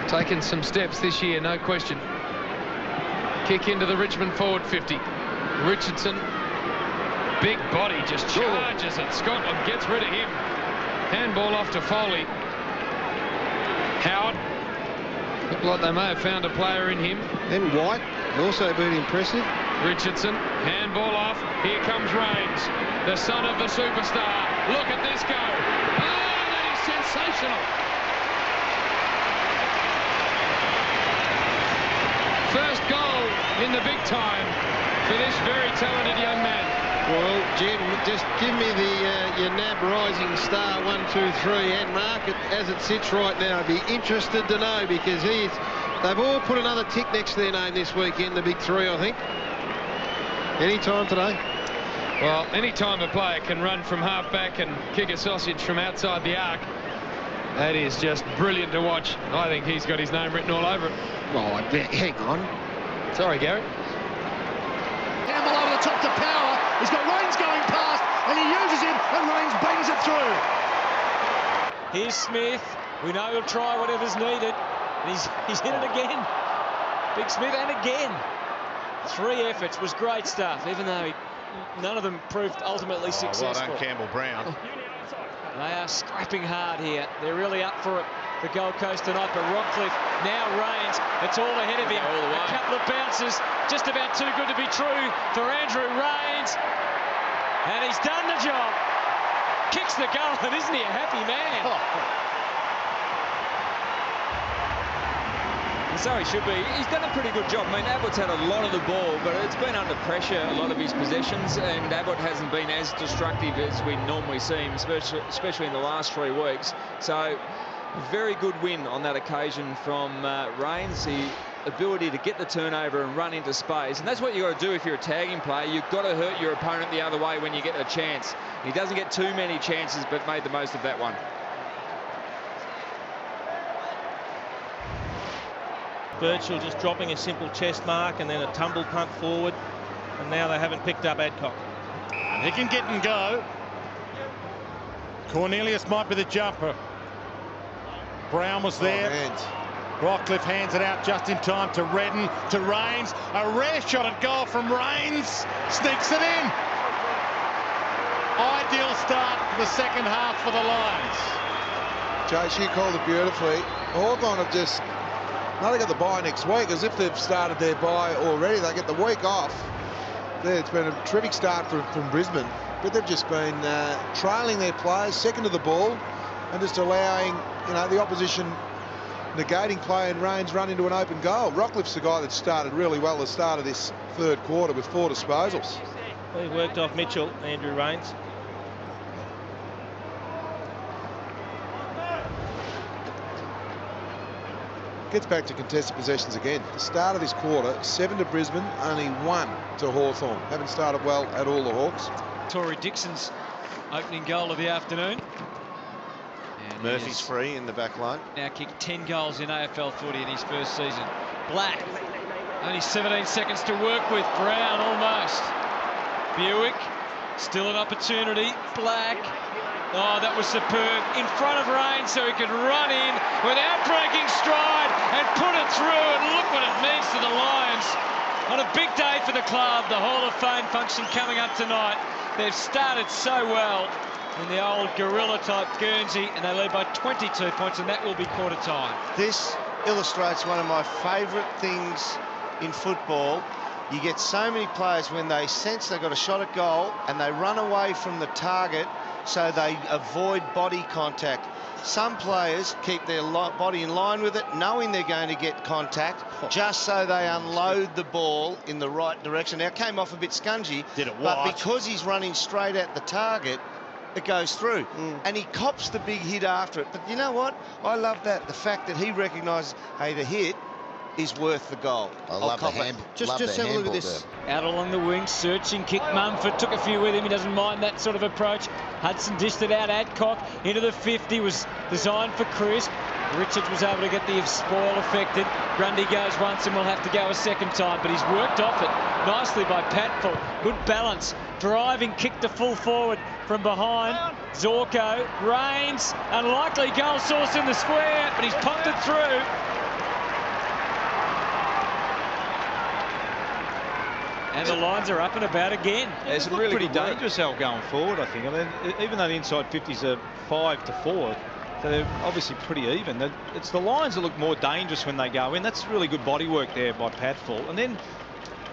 Taken some steps this year, no question. Kick into the Richmond forward 50. Richardson, big body, just charges at Scotland, gets rid of him. Handball off to Foley. Howard. Looked like they may have found a player in him. And White also been impressive. Richardson, handball off. Here comes Rains, the son of the superstar. Look at this go. Oh, that is sensational. First goal in the big time for this very talented young man. Well, Jim, just give me your NAB Rising Star 1, 2, 3 and mark it as it sits right now. I'd be interested to know, because they've all put another tick next to their name this weekend, the big three, I think. Any time today? Well, any time a player can run from half-back and kick a sausage from outside the arc, that is just brilliant to watch. I think he's got his name written all over it. Oh, hang on. Sorry, Gary. Campbell over the top to Power. He's got Rains going past, and he uses him, and Rains bangs it through. Here's Smith. We know he'll try whatever's needed. And he's hit it again. Big Smith, and again. 3 efforts was great stuff, even though none of them proved ultimately successful. Well done, Campbell Brown. They are scrapping hard here. They're really up for it, the Gold Coast tonight. But Rockcliffe now reigns. It's all ahead of him. A couple of bounces, just about too good to be true for Andrew Rains. And he's done the job. Kicks the goal, and isn't he a happy man? So he should be. He's done a pretty good job. I mean, Abbott's had a lot of the ball, but it's been under pressure, a lot of his possessions, and Abbott hasn't been as destructive as we normally see him, especially in the last 3 weeks. So, very good win on that occasion from Rains. The ability to get the turnover and run into space, and that's what you've got to do if you're a tagging player. You've got to hurt your opponent the other way when you get a chance. He doesn't get too many chances, but made the most of that one. Birchall just dropping a simple chest mark and then a tumble punt forward, and now they haven't picked up Adcock. And he can get and go. Cornelius might be the jumper. Brown was there. Rockcliffe hands it out just in time to Redden, to Rains. A rare shot at goal from Rains. Sneaks it in. Ideal start for the second half for the Lions. Chase, you called it beautifully. Hawthorn have just... Now they got the bye next week, as if they've started their bye already. They get the week off. It's been a terrific start from Brisbane, but they've just been trailing their players, second to the ball, and just allowing the opposition negating play and Rains run into an open goal. Rockcliffe's the guy that started really well at the start of this third quarter with 4 disposals. Well, he worked off Mitchell, Andrew Rains. Gets back to contested possessions again. The start of this quarter, 7 to Brisbane, only 1 to Hawthorn. Haven't started well at all, the Hawks. Tory Dixon's opening goal of the afternoon. And Murphy's free in the back line. Now kicked 10 goals in AFL footy in his first season. Black, only 17 seconds to work with. Brown almost. Buick, still an opportunity. Black. Oh, that was superb. In front of Rains so he could run in without breaking stride and put it through. And look what it means to the Lions. On a big day for the club, the Hall of Fame function coming up tonight. They've started so well in the old gorilla-type Guernsey, and they lead by 22 points, and that will be quarter time. This illustrates one of my favourite things in football. You get so many players when they sense they've got a shot at goal and they run away from the target so they avoid body contact. Some players keep their body in line with it, knowing they're going to get contact, just so they unload the ball in the right direction. Now, it came off a bit scungy, but because he's running straight at the target, it goes through. And he cops the big hit after it. But you know what? I love that, the fact that he recognises, hey, the hit is worth the goal. I love the hand. Just have a look at this. Out along the wing, searching kick. Mumford took a few with him. He doesn't mind that sort of approach. Hudson dished it out. Adcock into the 50 was designed for Crisp. Richards was able to get the spoil affected. Grundy goes once and will have to go a second time, but he's worked off it nicely by Patfull. Good balance. Driving kick to full forward. from behind. Zorko, Rains, unlikely goal source in the square, but he's popped it through. And the lines are up and about again. Yeah, it's really pretty dangerous, Al, going forward, I think. I mean, even though the inside 50s are 5-4, so they're obviously pretty even. It's the Lions that look more dangerous when they go in. That's really good body work there by Patfull. And then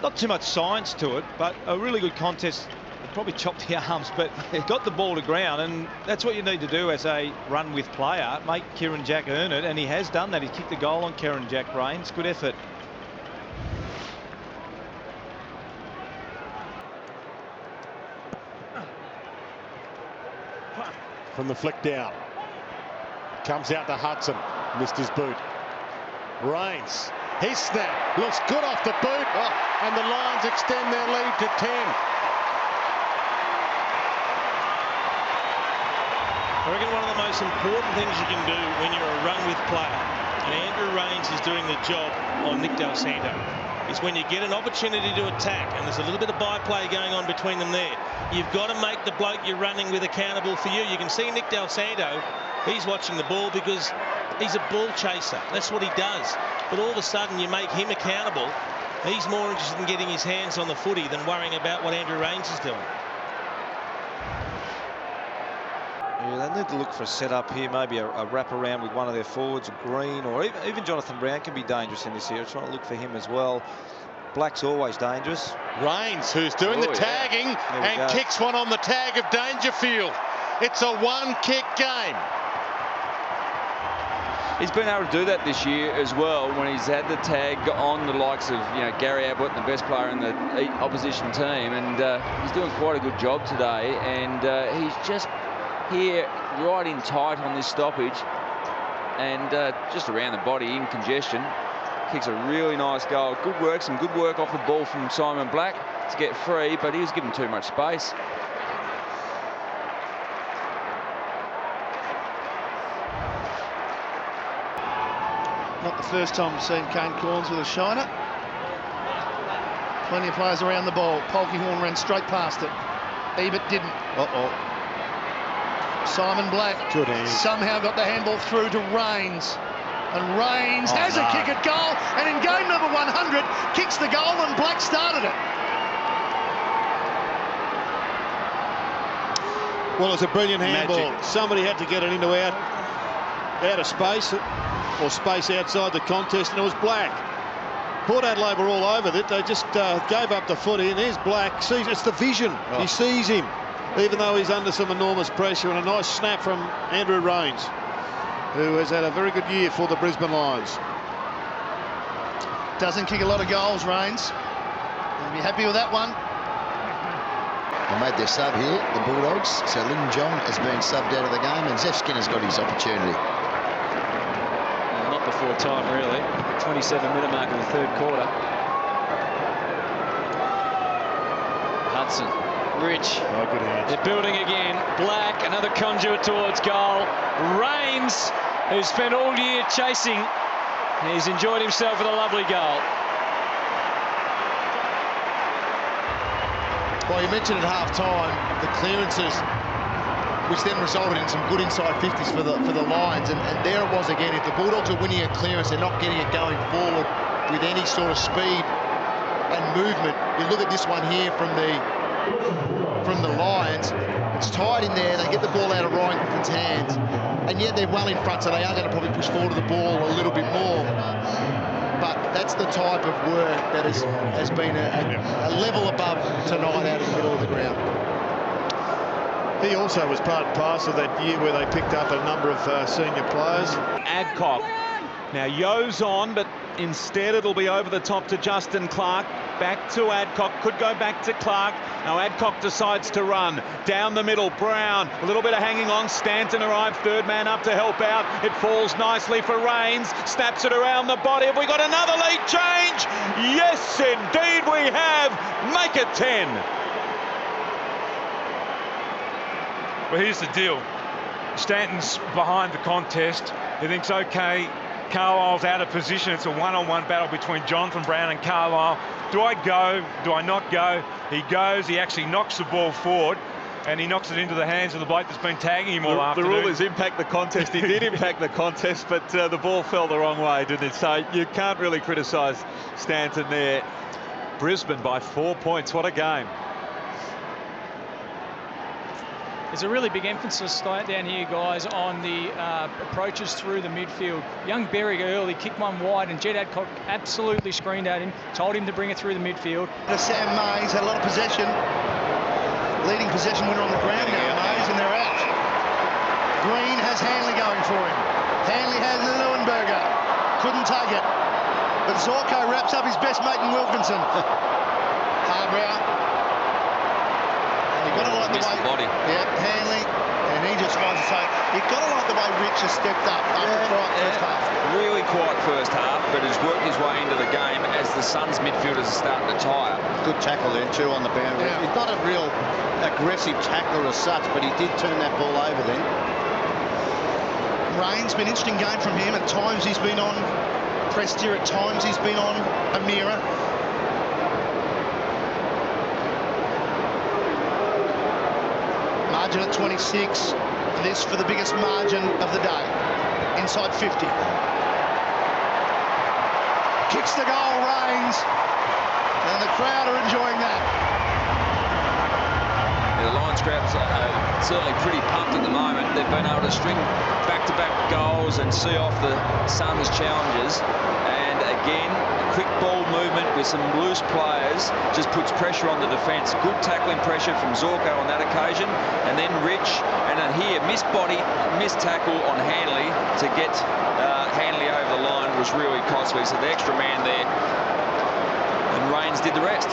not too much science to it, but a really good contest. Probably chopped the arms, but got the ball to ground, and that's what you need to do as a run-with player. Make Kieran Jack earn it, and he has done that. He's kicked a goal on Kieran Jack Rains. Good effort. From the flick down. Comes out to Hudson. Missed his boot. Rains. His snap. Looks good off the boot. And the Lions extend their lead to 10. I reckon one of the most important things you can do when you're a run-with player, and Andrew Rains is doing the job on Nick Del Santo, is when you get an opportunity to attack and there's a little bit of byplay going on between them there, you've got to make the bloke you're running with accountable for you. You can see Nick Del Santo, he's watching the ball because he's a ball chaser. That's what he does. But all of a sudden you make him accountable. He's more interested in getting his hands on the footy than worrying about what Andrew Rains is doing. Yeah, they need to look for a setup here, maybe a wrap around with one of their forwards, Green, or even Jonathan Brown can be dangerous in this area. Trying to look for him as well. Black's always dangerous. Rains, who's doing the tagging and kicks one on the tag of Dangerfield. It's a one-kick game. He's been able to do that this year as well when he's had the tag on the likes of Gary Ablett, the best player in the opposition team, and he's doing quite a good job today. And he's just here right in tight on this stoppage and just around the body in congestion. Kicks a really nice goal. Good work, some good work off the ball from Simon Black to get free, but he was given too much space. Not the first time we've seen Kane Cornes with a shiner. Plenty of players around the ball. Polkinghorne ran straight past it. Ebert didn't. Simon Black somehow got the handball through to Rains. And Rains has a kick at goal, and in game number 100, kicks the goal, and Black started it. Well, it's a brilliant handball. Somebody had to get it into out of space, or space outside the contest, and it was Black. Port Adelaide were all over it. They just gave up the footy, and there's Black. Sees it's the vision. He sees him, even though he's under some enormous pressure, and a nice snap from Andrew Rains, who has had a very good year for the Brisbane Lions. Doesn't kick a lot of goals, Rains. You'll be happy with that one. They made their sub here, the Bulldogs. So Lin Jong has been subbed out of the game, and Zeff Skinner's got his opportunity. Not before time, really. 27-minute mark in the third quarter. Hudson. Rich. Good hands. They're building again. Black, another conduit towards goal. Rains, who spent all year chasing. He's enjoyed himself with a lovely goal. Well, you mentioned at half-time the clearances, which then resulted in some good inside 50s for the Lions, and there it was again. If the Bulldogs are winning a clearance, they're not getting it going forward with any sort of speed and movement. You look at this one here from the Lions. It's tight in there. They get the ball out of Ryan Griffin's hands, and yet they're well in front, so they are going to probably push forward to the ball a little bit more. But that's the type of work that has been a level above tonight out in the middle of the ground. He also was part and parcel of that year where they picked up a number of senior players. Adcock. Now Yo's on, but instead it'll be over the top to Justin Clark. Back to Adcock, could go back to Clark. Now Adcock decides to run. Down the middle, Brown. A little bit of hanging on. Stanton arrived, third man up to help out. It falls nicely for Rains. Snaps it around the body. Have we got another lead change? Yes, indeed we have. Make it 10. Well, here's the deal. Stanton's behind the contest. He thinks, okay, Carlisle's out of position. It's a one-on-one battle between Jonathan Brown and Carlisle. Do I go? Do I not go? He goes. He actually knocks the ball forward. and he knocks it into the hands of the bloke that's been tagging him all afternoon. The rule is impact the contest. He did impact the contest, but the ball fell the wrong way, didn't it? So you can't really criticise Stanton there. Brisbane by 4 points. What a game. There's a really big emphasis down here, guys, on the approaches through the midfield. Young Berry early kicked one wide, and Jed Adcock absolutely screened at him, told him to bring it through the midfield. Sam Mayes had a lot of possession. Leading possession winner on the ground now, Mayes, and they're out. Green has Hanley going for him. Hanley has Leuenberger. Couldn't take it. But Zorko wraps up his best mate in Wilkinson. Harbrow. You've got to like the way... body. Yeah, Hanley. And he just finds it. So you've got to like the way Rich has stepped up after the first half. Really quiet first half, but has worked his way into the game as the Suns midfielders are starting to tire. Good tackle then too on the boundary. Yeah. He's not a real aggressive tackler as such, but he did turn that ball over then. Rain's been an interesting game from him. At times he's been on Prestia, at times he's been on Amira. Margin at 26. This for the biggest margin of the day. Inside 50. Kicks the goal, Rains. And the crowd are enjoying that. The Lions crowd are certainly pretty pumped at the moment. They've been able to string back-to-back goals and see off the Suns' challenges. And again, a quick ball movement with some loose players just puts pressure on the defence. Good tackling pressure from Zorko on that occasion. And then Rich, and then here, missed tackle on Hanley to get Hanley over the line was really costly. So the extra man there, and Rains did the rest.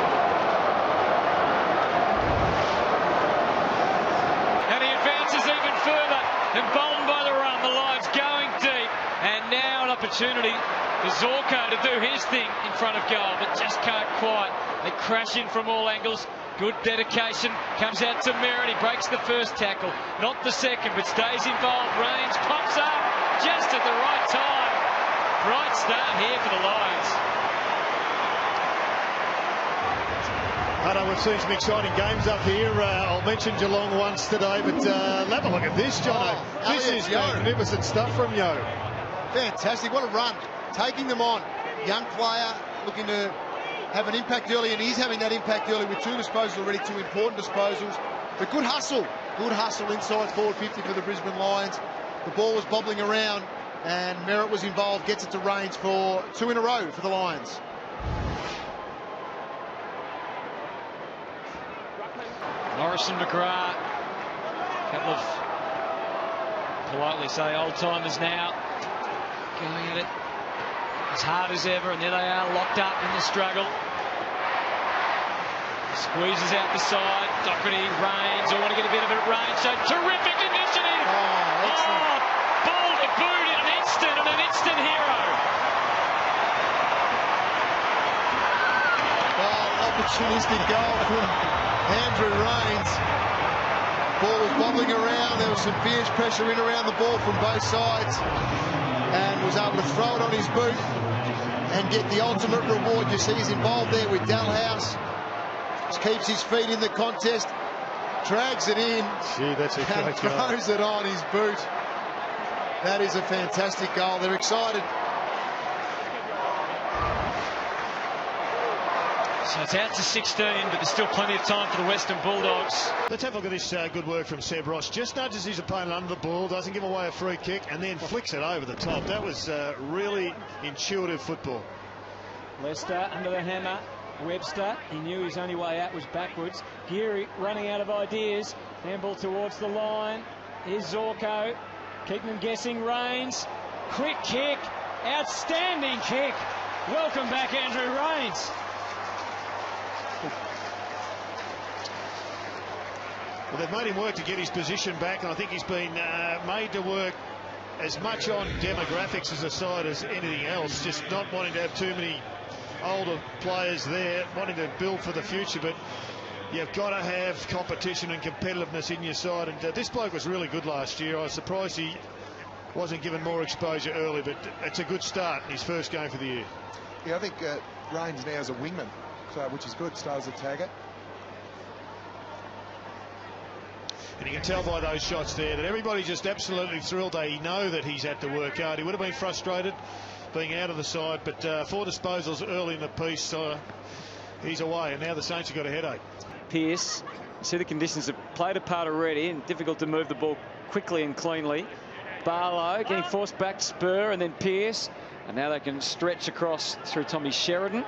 Emboldened by the run, the Lions going deep, and now an opportunity for Zorko to do his thing in front of goal, but just can't quite. They crash in from all angles. Good dedication, comes out to Merritt, he breaks the first tackle, not the second, but stays involved. Rains pops up just at the right time. Bright start here for the Lions. We've seen some exciting games up here. I'll mention Geelong once today, but have a look at this, Jono. This is magnificent stuff from Yo. Fantastic, what a run. Taking them on. Young player looking to have an impact early, and he's having that impact early with 2 disposals already, 2 important disposals. But good hustle inside forward 50 for the Brisbane Lions. The ball was bobbling around, and Merritt was involved, gets it to Rains for 2 in a row for the Lions. Morrison, McGrath, a couple of, politely say, old-timers now, going at it as hard as ever, and there they are, locked up in the struggle. Squeezes out the side, Doherty, Rains, I want to get a bit of it, Rains, so terrific initiative! Ball to boot in an instant, and an instant hero! Opportunistic goal from Andrew Rains. Ball was bobbling around. There was some fierce pressure in around the ball from both sides, and was able to throw it on his boot and get the ultimate reward. You see he's involved there with Dalhouse. Just keeps his feet in the contest, drags it in, Gee, that's a and great goal. throws it on his boot. That is a fantastic goal. They're excited. So it's out to 16, but there's still plenty of time for the Western Bulldogs. Let's have a look at this good work from Seb Ross. Just nudges his opponent under the ball, doesn't give away a free kick, and then flicks it over the top. That was really intuitive football. Lester under the hammer. Webster, he knew his only way out was backwards. Geary running out of ideas. Handball towards the line. Here's Zorko. Keeping them guessing. Rains. Quick kick. Outstanding kick. Welcome back, Andrew Rains. Well, they've made him work to get his position back, and I think he's been made to work as much on demographics as a side as anything else, just not wanting to have too many older players there, wanting to build for the future, but you've got to have competition and competitiveness in your side, and this bloke was really good last year. I was surprised he wasn't given more exposure early, but it's a good start in his first game for the year. Yeah, I think Rains now is a wingman, so, which is good, starts as a tagger. And you can tell by those shots there that everybody's just absolutely thrilled. They know that he's had to work hard. He would have been frustrated being out of the side, but 4 disposals early in the piece, he's away, and now the Saints have got a headache. Pearce, you see the conditions have played a part already, and difficult to move the ball quickly and cleanly. Barlow getting forced back, Spur, and then Pearce, and now they can stretch across through Tommy Sheridan.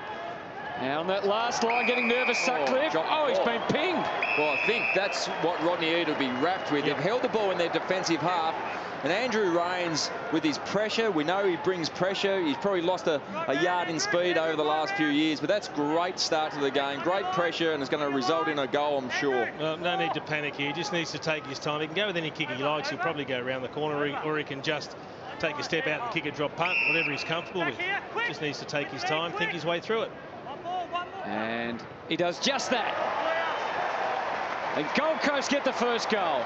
Now on that last line, getting nervous, Sutcliffe. Oh, he's been pinged. Well, I think that's what Rodney Eade will be wrapped with. They've held the ball in their defensive half, and Andrew Rains, with his pressure, we know he brings pressure. He's probably lost a yard in speed over the last few years, but that's great start to the game. Great pressure, and it's going to result in a goal, I'm sure. Well, no need to panic here. He just needs to take his time. He can go with any kick he likes. He'll probably go around the corner, or he can just take a step out and kick a drop punt, whatever he's comfortable with. Just needs to take his time, think his way through it. And he does just that. And Gold Coast get the first goal.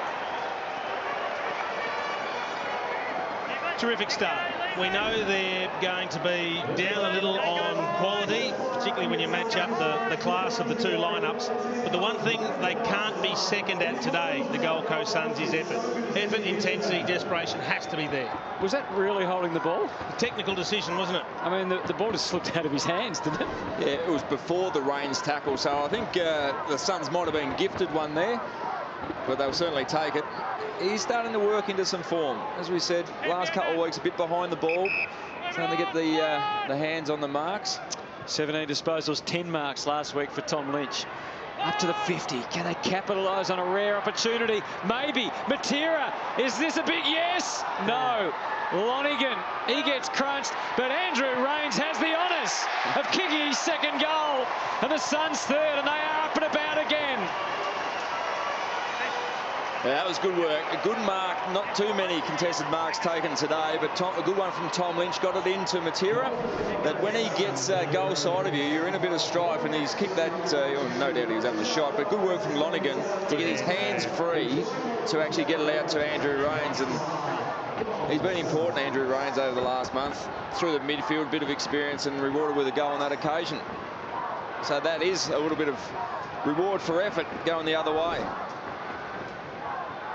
Terrific start. We know they're going to be down a little on quality, particularly when you match up the class of the two lineups. But the one thing they can't be second at today, the Gold Coast Suns, is effort. Effort, intensity, desperation has to be there. Was that really holding the ball? A technical decision, wasn't it? I mean, the ball just slipped out of his hands, didn't it? Yeah, it was before the Rains tackle, so I think the Suns might have been gifted one there, but they'll certainly take it. He's starting to work into some form. As we said, last couple of weeks, a bit behind the ball. Starting to get the hands on the marks. 17 disposals, 10 marks last week for Tom Lynch. Up to the 50. Can they capitalise on a rare opportunity? Maybe. Matera. Is this a big yes? No. Lonigan. He gets crunched. But Andrew Rains has the honours of kicking his second goal. And the Suns third. And they are up and about again. Yeah, that was good work. A good mark. Not too many contested marks taken today, but a good one from Tom Lynch. Got it into Matera. That when he gets goal side of you, you're in a bit of strife, and he's kicked that. No doubt he was having the shot, but good work from Lonigan to get his hands free to actually get it out to Andrew Rains. And he's been important, Andrew Rains, over the last month. Through the midfield, bit of experience, and rewarded with a goal on that occasion. So that is a little bit of reward for effort going the other way.